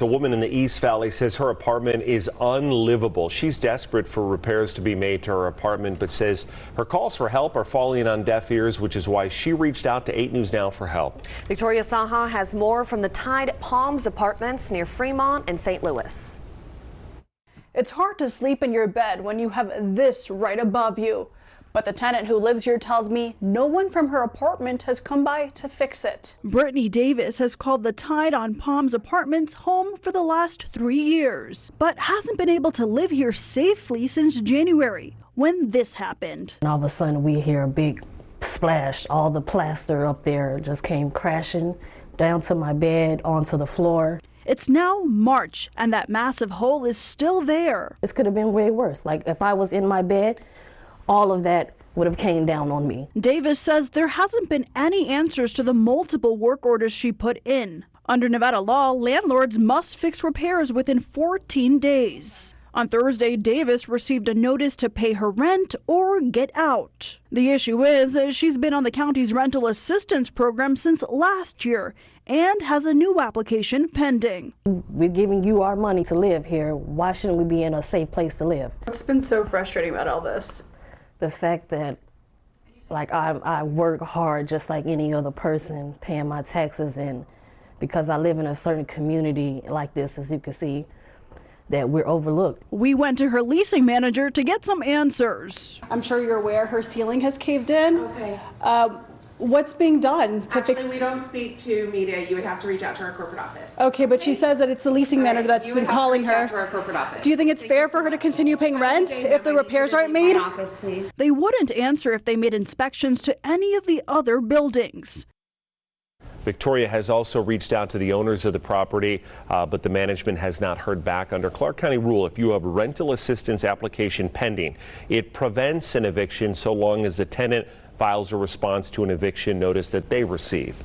A woman in the East Valley says her apartment is unlivable. She's desperate for repairs to be made to her apartment, but says her calls for help are falling on deaf ears, which is why she reached out to 8 News Now for help. Victoria Saha has more from the Tide Palms apartments near Fremont and St. Louis. It's hard to sleep in your bed when you have this right above you. But the tenant who lives here tells me no one from her apartment has come by to fix it. Brittany Davis has called the Tide on Palms apartments home for the last 3 years, but hasn't been able to live here safely since January, when this happened. And all of a sudden we hear a big splash. All the plaster up there just came crashing down to my bed, onto the floor. It's now March, and that massive hole is still there. This could have been way worse. Like if I was in my bed, all of that would have came down on me. Davis says there hasn't been any answers to the multiple work orders she put in. Under Nevada law, landlords must fix repairs within 14 days. On Thursday, Davis received a notice to pay her rent or get out. The issue is she's been on the county's rental assistance program since last year and has a new application pending. We're giving you our money to live here. Why shouldn't we be in a safe place to live? What's been so frustrating about all this? The fact that like I work hard just like any other person, paying my taxes, and because I live in a certain community like this, as you can see, that we're overlooked. We went to her leasing manager to get some answers. I'm sure you're aware her ceiling has caved in. Okay. What's being done to fix? Actually, we don't speak to media. You would have to reach out to our corporate office. Okay, but she says that it's the leasing manager that's been calling her. You would have to reach out to our corporate office. Do you think it's fair for her to continue paying rent if the repairs aren't made? Office, please. They wouldn't answer if they made inspections to any of the other buildings. Victoria has also reached out to the owners of the property, but the management has not heard back. Under Clark County rule, if you have a rental assistance application pending, it prevents an eviction so long as the tenant files a response to an eviction notice that they receive.